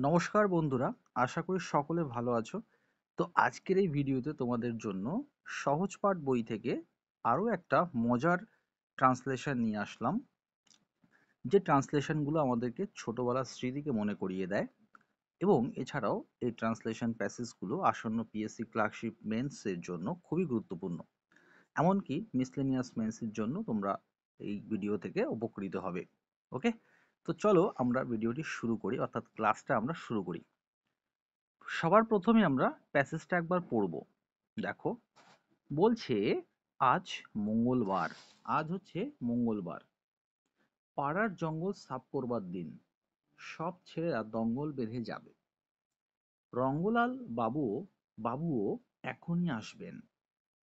নমস্কার বন্ধুরা, আশা করি সকলে ভালো আছো। তো আজকের এই ভিডিওতে তোমাদের জন্য সহজ পাঠ বই থেকে আরও একটা মজার ট্রান্সলেশন নিয়ে আসলাম, যে ট্রান্সলেশনগুলো আমাদেরকে ছোটবেলার স্মৃতিকে মনে করিয়ে দেয় এবং এছাড়াও এই ট্রান্সলেশন প্যাসেজগুলো আসন্ন পিএসসি ক্লার্কশিপ মেন্সের জন্য খুবই গুরুত্বপূর্ণ। এমনকি মিসলেনিয়াস মেন্সের জন্য তোমরা এই ভিডিও থেকে উপকৃত হবে। ওকে, তো চলো আমরা ভিডিওটি শুরু করি, অর্থাৎ ক্লাসটা আমরা শুরু করি। সবার প্রথমে আমরা প্যাসেজটা একবার পড়ব। দেখো, বলছে আজ মঙ্গলবার। আজ হচ্ছে মঙ্গলবার। পাড়ার জঙ্গল সাফ করবার দিন। সব ছেলেরা দঙ্গল বেঁধে যাবে। রঙ্গলাল বাবুও এখনই আসবেন।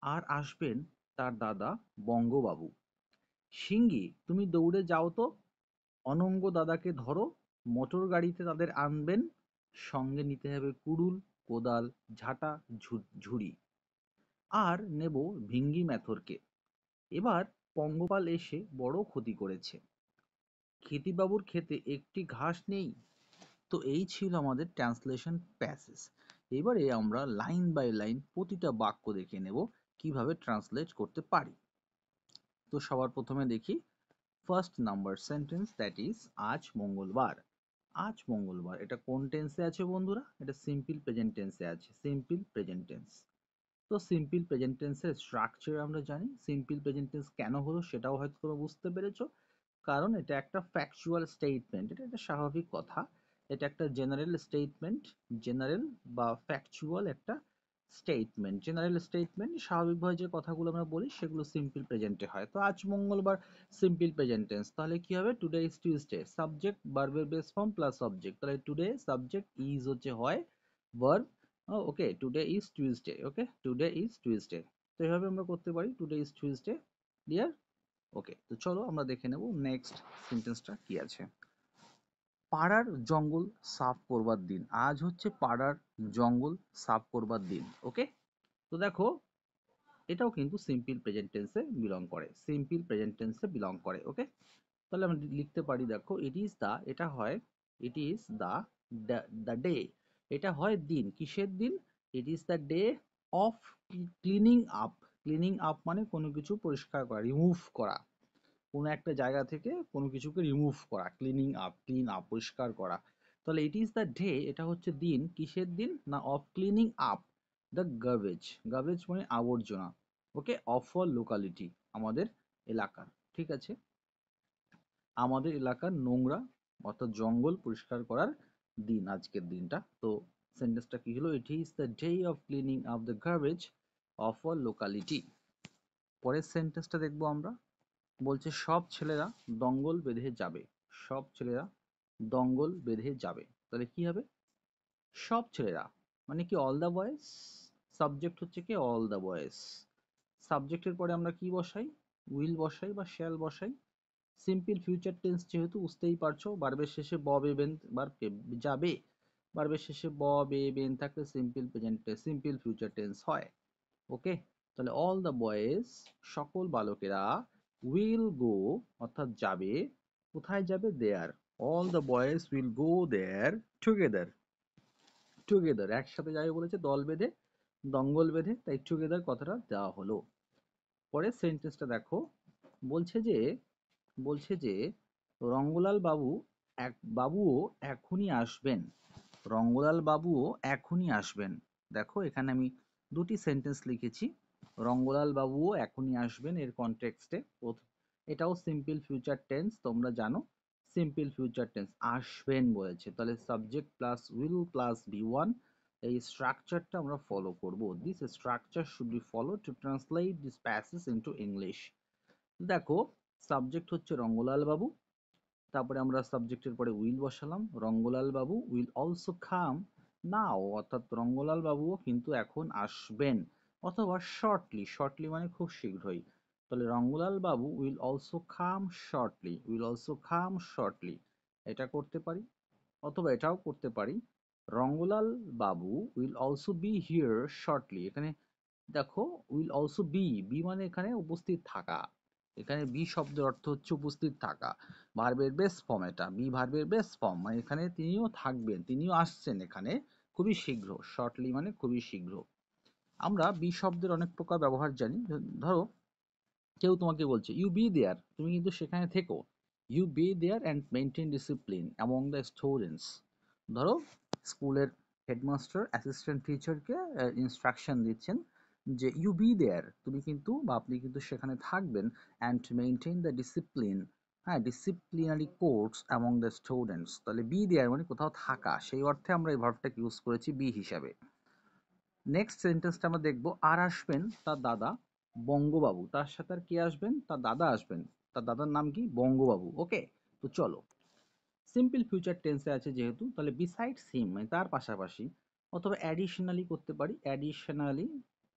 আর আসবেন তার দাদা বঙ্গবাবু। সিঙ্গি, তুমি দৌড়ে যাও তো, অনঙ্গ দাদাকে ধরো। মোটর গাড়িতে তাদের আনবেন। সঙ্গে নিতে হবে কুড়ুল, কোদাল, ঝাঁটা, ঝুড়ি। আর নেব ভিঙ্গি ম্যাথরকে। এবার পঙ্গপাল এসে বড় ক্ষতি করেছে। ক্ষেতিবাবুর ক্ষেতে একটি ঘাস নেই। তো এই ছিল আমাদের ট্রান্সলেশন প্যাসেজ। এবারে আমরা লাইন বাই লাইন প্রতিটা বাক্য দেখে নেব কিভাবে ট্রান্সলেট করতে পারি। তো সবার প্রথমে দেখি first number sentence, that is আজ মঙ্গলবার। আজ মঙ্গলবার, এটা কোন টেন্সে আছে বন্ধুরা? এটা সিম্পল প্রেজেন্ট টেন্সে আছে। Simple present tense. তো সিম্পল প্রেজেন্ট টেন্সের স্ট্রাকচার আমরা জানি। সিম্পল প্রেজেন্ট টেন্স কেন হলো সেটাও হয়তো তোমরা বুঝতে পেরেছো। কারণ এটা একটা ফ্যাকচুয়াল স্টেটমেন্ট, এটা একটা স্বাভাবিক কথা। এটা একটা জেনারেল স্টেটমেন্ট। জেনারেল বা ফ্যাকচুয়াল একটা স্টেটমেন্ট। জেনারেল স্টেটমেন্ট, স্বাভাবিকভাবে যে কথাগুলো আমরা বলি সেগুলো সিম্পল প্রেজেন্টে হয়। তো আজ মঙ্গলবার সিম্পল প্রেজেন্ট টেন্স, তাহলে কি হবে? Today is Tuesday. সাবজেক্ট ভার্বের বেস ফর্ম প্লাস অবজেক্ট, তাহলে টুডে সাবজেক্ট, ইজ হচ্ছে হয়, verb. Okay, today is Tuesday. Okay, today is Tuesday. তো এভাবে আমরা করতে পারি, টুডে ইজ টিউসডে। ক্লিয়ার? ওকে, তো চলো আমরা দেখে নেব নেক্সট সেন্টেন্সটা কি আছে। পাড়ার জঙ্গল সাফ করবার দিন। আজ হচ্ছে পাড়ার জঙ্গল সাফ করবার দিন। ওকে, তো দেখো, এটাও কিন্তু সিম্পল প্রেজেন্ট টেন্সে বিলং করে। সিম্পল প্রেজেন্ট টেন্সে বিলং করে। ওকে, তাহলে আমরা লিখতে পারি, দেখো, ইট ইজ দা, এটা হয় it is the the day. এটা হয় দিন, কিসের দিন? It is the day of cleaning up. Cleaning up মানে কোনো কিছু পরিষ্কার করা, রিমুভ করা। কোনো একটা জায়গা থেকে কোনো কিছুকে রিমুভ করা, ক্লিনিং আপ, ক্লিন আপ, পরিষ্কার করা। তাহলে ইট ইজ দ্য ডে, এটা হচ্ছে দিন, কিসের দিন? না, of cleaning up the garbage. Garbage মানে আবর্জনা। ওকে, অফ আ লোকালিটি, আমাদের এলাকার। ঠিক আছে, আমাদের এলাকার নোংরা অর্থাৎ জঙ্গল পরিষ্কার করার দিন আজকের দিনটা। তো সেন্টেন্সটা কি হলো? ইট is the day of cleaning up the garbage of a locality. পরের সেন্টেন্সটা দেখবো আমরা। বলছে সব ছেলেরা দঙ্গল বেঁধে যাবে। সব ছেলেরা দঙ্গল বেঁধে যাবে। তাহলে কি হবে? সব ছেলেরা মানে কি? All the boys. সাবজেক্ট হচ্ছে কি? All the boys. সাবজেক্টের পরে আমরা কি বসাই? উইল বসাই বা শ্যাল বসাই। সিম্পল ফিউচার টেন্স যেহেতু, বুঝতেই পারছো, ভার্বের শেষে ব বে বেন, ভার্ব যাবে, ভার্বের শেষে ব বে বেন থাকলে simple present, simple future tense হয়। ওকে, তাহলে অল দ্য বয়েজ, সকল বালকেরা, উইল গো অর্থাৎ যাবে। কোথায় যাবে? There. All the boys will go there together. Together একসাথে যাবে বলেছে, দল বেঁধে, দঙ্গল বেঁধে, তাই টুগেদার কথাটা দেওয়া হলো। পরের সেন্টেন্সটা দেখো। বলছে যে বলছে যে রঙ্গলাল বাবুও এখনই আসবেন। রঙ্গলাল বাবুও এখনই আসবেন। দেখো, এখানে আমি দুটি সেন্টেন্স লিখেছি। রঙ্গলাল বাবুও এখনই আসবেন, এর কনটেক্সটে এটাও সিম্পল ফিউচার টেন্স, তোমরা জানো। সিম্পল ফিউচার টেন্স, আসবেন বলেছে, তাহলে subject plus will plus V one. এই স্ট্রাকচারটা আমরা ফলো করব। This structure should be follow to translate this passage into English. দেখো, সাবজেক্ট হচ্ছে রঙ্গলাল বাবু, তারপরে আমরা সাবজেক্টের পরে উইল বসালাম। রঙ্গলাল বাবু উইল অলসো কাম নাও, অর্থাৎ রঙ্গলাল বাবুও কিন্তু এখন আসবেন, অথবা শর্টলি। শর্টলি মানে খুব শীঘ্রই। তাহলে Rangalal babu will also come shortly. Will also come shortly, এটা করতে পারি। অথবা এটাও করতে পারি, Rangalal babu will also be here shortly. এখানে দেখো, উইল অলসো বি, বি মানে এখানে উপস্থিত থাকা। এখানে বি শব্দের অর্থ হচ্ছে উপস্থিত থাকা, ভার্বের বেস ফর্ম, এটা বি ভার্বের বেস ফর্ম, মানে এখানে তিনিও থাকবেন, তিনিও আসছেন এখানে খুবই শীঘ্র, শর্টলি মানে খুবই শীঘ্র। আমরা বি শব্দের অনেক প্রকার ব্যবহার জানি। ধরো কেউ তোমাকে বলছে ইউ বি দেয়ার, তুমি কিন্তু সেখানে থেকো। You be there and maintain discipline among the students. ধরো স্কুলের হেডমাস্টার অ্যাসিস্ট্যান্ট টিচারকে ইনস্ট্রাকশন দিচ্ছেন যে ইউ বি দেয়ার, তুমি কিন্তু বা আপনি কিন্তু সেখানে থাকবেন, অ্যান্ড মেনটেন দ্য ডিসিপ্লিন, হ্যাঁ, disciplinary codes among the students. তাহলে বি দেয়ার মানে কোথাও থাকা, সেই অর্থে আমরা এই ভার্বটাকে ইউজ করেছি বি হিসাবে। নেক্সট সেন্টেন্সটা আমরা দেখবো, আর আসবেন তার দাদা বঙ্গবাবু। তার সাথে আর কে আসবেন? তার দাদা আসবেন। তার দাদার নাম কি? বঙ্গবাবু। ওকে, তো চলো, সিম্পল ফিউচার টেন্সে আছে যেহেতু, তাহলে বিসাইডস হিম মানে তার পাশাপাশি, অথবা অ্যাডিশনালি করতে পারি, অ্যাডিশনালি,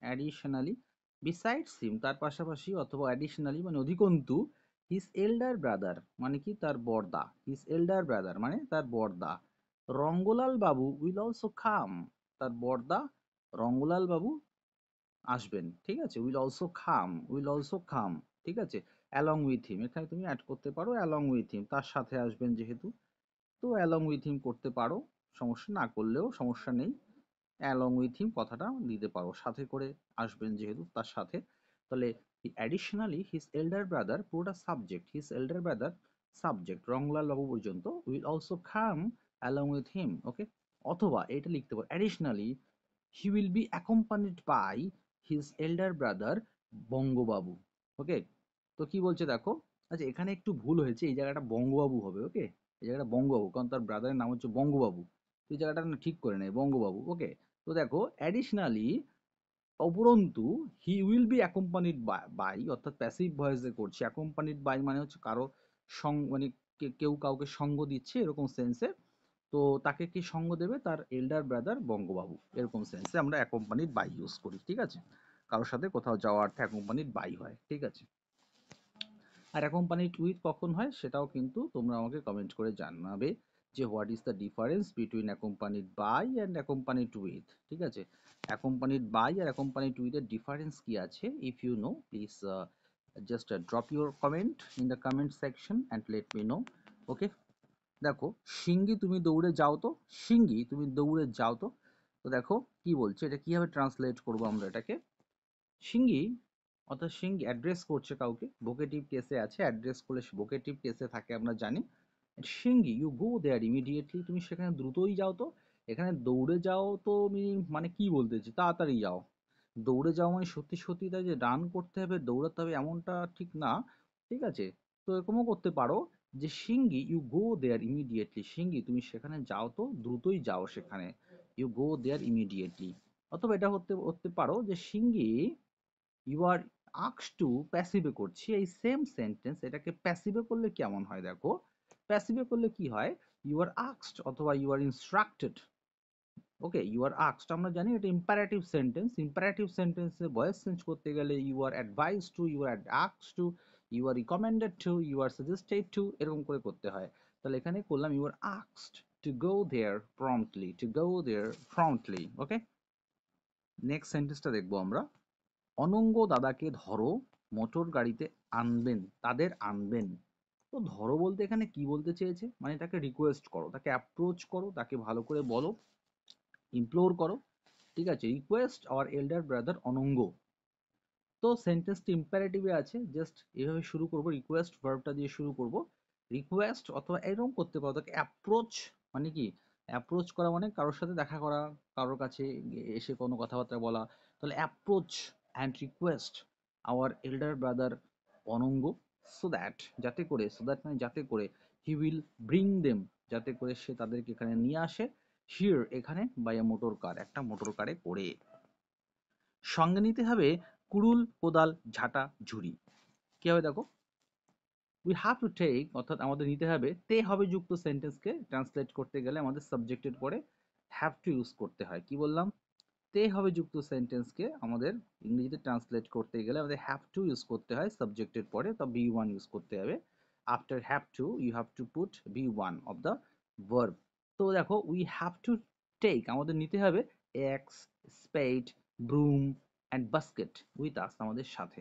অ্যাডিশনালি, বিসাইডস হিম তার পাশাপাশি, অথবা অ্যাডিশনালি মানে অধিকন্তু, হিজ এল্ডার ব্রাদার মানে কি? তার বড়দা। হিজ এল্ডার ব্রাদার মানে তার বড়দা। রঙ্গলাল বাবু উইল অলসো কাম, তার বড়দা রঙ্গলাল বাবু আসবেন, ঠিক আছে? উইল অলসো খাম, উইল অলসো খাম, ঠিক আছে? অ্যালং উইথ হিম, এখানে তুমি অ্যাড করতে পারো অ্যালং উইথ হিম, তার সাথে আসবেন যেহেতু, তো অ্যালং উইথ হিম করতে পারো, সমস্যা না করলেও সমস্যা নেই, অ্যালং উইথ হিম কথাটা দিতে পারো, সাথে করে আসবেন যেহেতু তার সাথে। তাহলে অ্যাডিশনালি হিজ এল্ডার ব্রাদার, পুরোটা subject, his elder brother subject, Ranglal babu পর্যন্ত, will also come along with him. Okay, অথবা এটা লিখতে পারো additionally he will be accompanied by his elder brother Bangababu. Okay, তো কি বলছে দেখো, আচ্ছা এখানে একটু ভুল হয়েছে, এই জায়গাটা বঙ্গবাবু হবে। ওকে, এই জায়গাটা বঙ্গবাবু, কারণ তার ব্রাদারের নাম হচ্ছে বঙ্গবাবু, তো এই জায়গাটা না ঠিক করে নেয় বঙ্গবাবু। ওকে, তো দেখো অ্যাডিশনালি, উপরন্তু, he will be accompanied by, অর্থাৎ প্যাসিভ ভয়েসে করছে, অ্যাকম্পানিড বাই মানে হচ্ছে কারো মানে কেউ কাউকে সঙ্গ দিচ্ছে এরকম সেন্সে, তো তাকে কি সঙ্গ দেবে? তার এল্ডার ব্রাদার বঙ্গবাবু, এরকম সেন্সে আমরা অ্যাকম্পানিড বাই ইউজ করি, ঠিক আছে? কারোর সাথে কোথাও যাওয়ার অর্থে অ্যাকম্পানিড বাই হয়, ঠিক আছে? আর অ্যাকম্পানিড উইথ কখন হয় সেটাও কিন্তু তোমরা আমাকে কমেন্ট করে জানাবে, যে what is the difference between accompanied by and accompanied with, ঠিক আছে? অ্যাকম্পানিড বাই আর অ্যাকম্পানিড উইথ এর ডিফারেন্স কি আছে? If you know, please just drop your comment in the comment section and let me know. Okay, দেখো সিঙ্গি তুমি দৌড়ে যাও তো, সিঙ্গি তুমি দৌড়ে যাও তো, তো দেখো কি বলছে, এটা কিভাবে ট্রান্সলেট করবো আমরা এটাকে? সিঙ্গি, অর্থাৎ সিঙ্গি অ্যাড্রেস করছে কাউকে, ভোকেটিভ কেসে আছে, অ্যাড্রেস করলে ভোকেটিভ কেসে থাকে আমরা জানি। সিঙ্গি ইউ গো দেয়ার ইমিডিয়েটলি, তুমি সেখানে দ্রুতই যাও তো। এখানে দৌড়ে যাও তো মানে কি বলতেছি? তাড়াতাড়ি যাও। দৌড়ে যাও মানে সত্যি সত্যি তাই যে রান করতে হবে, দৌড়াতে হবে এমনটা ঠিক না, ঠিক আছে? তো এরকমও করতে পারো যে সিঙ্গি ইউ গো দেয়ার ইমিডিয়েটলি, সিঙ্গি তুমি সেখানে যাও তো, দ্রুতই যাও সেখানে, ইউ গো দেয়ার ইমিডিয়েটলি। অথবা এটা হতে হতে পারো যে সিঙ্গি ইউ আর আক্স টু, প্যাসিভে করছি এই সেম সেন্টেন্স, এটাকে প্যাসিভে করলে কেমন হয় দেখো, প্যাসিভে করলে কি হয়? ইউ আর আক্সড অথবা you are instructed. Okay, you are আক্সড আমরা জানি এটা ইম্পারেটিভ সেন্টেন্স, ইম্পারেটিভ সেন্টেন্সে ভয়েস চেঞ্জ করতে গেলে you are advise to, you are আক্সড to, you are recommended to, you are suggested to, এরকম করে করতে হয়। তাহলে এখানে করলাম ইউ আর আক্সড to go there promptly, to go there promptly. Okay, next সেন্টেন্সটা দেখবো আমরা, অনঙ্গ দাদাকে ধরো, মোটর গাড়িতে আনবেন, তাদের আনবেন। তো ধরো বলতে এখানে কি বলতে চেয়েছে? মানে তাকে রিকোয়েস্ট করো, তাকে অ্যাপ্রোচ করো, তাকে ভালো করে বলো, ইমপ্লোর করো, ঠিক আছে? Request our elder brother Ananga. তো সেন্টেন্সটি ইম্পারেটিভে আছে, জাস্ট এভাবে শুরু করব, রিকোয়েস্ট ভার্বটা দিয়ে শুরু করব, রিকোয়েস্ট, অথবা এরকম করতে পারো তাকে অ্যাপ্রোচ, মানে কি? অ্যাপ্রোচ করা মানে কারোর সাথে দেখা করা, কারোর কাছে এসে কোনো কথাবার্তা বলা। তাহলে approach and request our elder brother Ananga, so that, যাতে করে, সো দ্যাট মানে যাতে করে, হি উইল ব্রিং দেম, যাতে করে সে তাদেরকে এখানে নিয়ে আসে, হিয়ার এখানে, বাই এ মোটর কার, একটা মোটর কারে করে। সঙ্গে নিতে হবে কুড়ুল, কোদাল, ঝাঁটা, ঝুড়ি। কি হবে দেখো, উই হ্যাভ টু টেক, অর্থাৎ আমাদের নিতে হবে, তে হবে যুক্ত সেন্টেন্সকে ট্রান্সলেট করতে গেলে আমাদের সাবজেক্টের পরে হ্যাভ টু ইউজ করতে হয়। কি বললাম? তে হবে যুক্ত সেন্টেন্সকে আমাদের ইংরেজিতে ট্রান্সলেট করতে গেলে আমাদের হ্যাভ টু ইউজ করতে হয় সাবজেক্টের পরে, তো বি ওয়ান ইউজ করতে হবে। After have to you have to put be one of the verb. তো দেখো উই হ্যাভ টু টেক, আমাদের নিতে হবে axe, spade, broom and basket with us, আমাদের সাথে।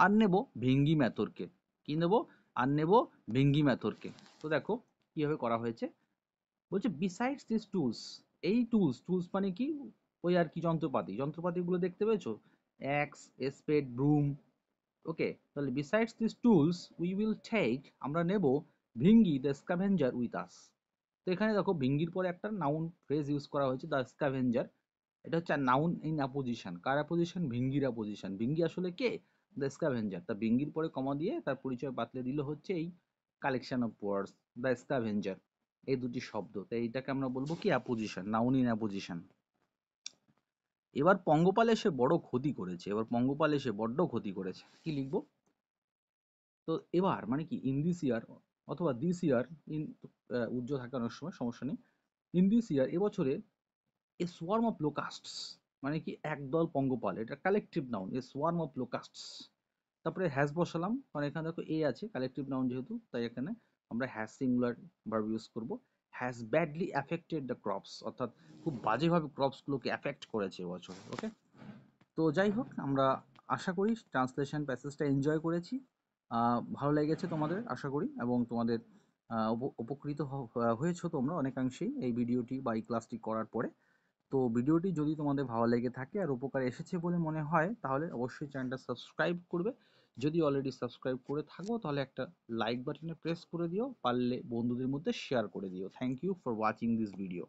আর নেব ভিঙ্গি ম্যাথরকে। কি নেব? আর নেব ভিঙ্গি ম্যাথরকে। তো দেখো কিভাবে করা হয়েছে। বলছে বিসাইডস দিস টুলস, এই টুলস, টুলস মানে কি, ওই আর কি যন্ত্রপাতি, যন্ত্রপাতিগুলো দেখতে পেয়েছো, অ্যাক্স, স্পেড, ব্রুম। ওকে, তাহলে besides this tools we will take, আমরা নেব ভিঙ্গি দ্য স্ক্যাভেঞ্জার উইথ আস। তো এখানে দেখো ভিঙ্গির পরে একটা নাউন ফ্রেজ ইউজ করা হয়েছে, দ্য স্ক্যাভেঞ্জার। এটা হচ্ছে নাউন ইন অ্যাপোজিশন। কার অ্যাপোজিশন? ভিঙ্গির অ্যাপোজিশন। ভিঙ্গি আসলে কে? The scavenger. তা ভিঙ্গির পরে কমা দিয়ে তার পরিচয় বাতলে দিল হচ্ছে এই collection of words the scavenger, এই দুটি শব্দ। তো এইটাকে আমরা বলবো কি? Apposition, noun in apposition. এবার পঙ্গপাল এসে বড় ক্ষতি করেছে, এবার পঙ্গপাল এসে বড্ড ক্ষতি করেছে। কি লিখবো? তো এবার মানে কি, ইন দিস ইয়ার অথবা দিস ইয়ার, ইন উজ্জ্বল থাকে অনেক সময়, সমস্যা নেই। ইন দিস ইয়ার, এবছরে, এ সোয়ার্ম অফ লোকাস্টস, মানে কি একদল পঙ্গপাল, এটা collective noun, a swarm of locusts. তারপরে হ্যাজ বসালাম, কারণ এখানে দেখো এ আছে, কালেকটিভ নাউন যেহেতু, তাই এখানে আমরা হ্যাজ সিঙ্গুলার ভার্ব ইউজ করব। Has badly affected the crops, অর্থাৎ খুব বাজেভাবে ক্রপসগুলোকে অ্যাফেক্ট করেছে এবছর। ওকে, তো যাই হোক, আমরা আশা করি ট্রান্সলেশন প্যাসেজটা এনজয় করেছি, ভালো লেগেছে তোমাদের আশা করি, এবং তোমাদের উপকৃত হয়েছো তোমরা অনেকাংশেই এই ভিডিওটি বা এই ক্লাসটি করার পরে। তো ভিডিওটি যদি তোমাদের ভালো লেগে থাকে আর উপকার এসেছে বলে মনে হয়, তাহলে অবশ্যই চ্যানেলটা সাবস্ক্রাইব করবে। যদি অলরেডি সাবস্ক্রাইব করে থাকো তাহলে একটা লাইক বাটনে প্রেস করে দিও, পারলে বন্ধুদের মধ্যে শেয়ার করে দিও। Thank you for watching this video.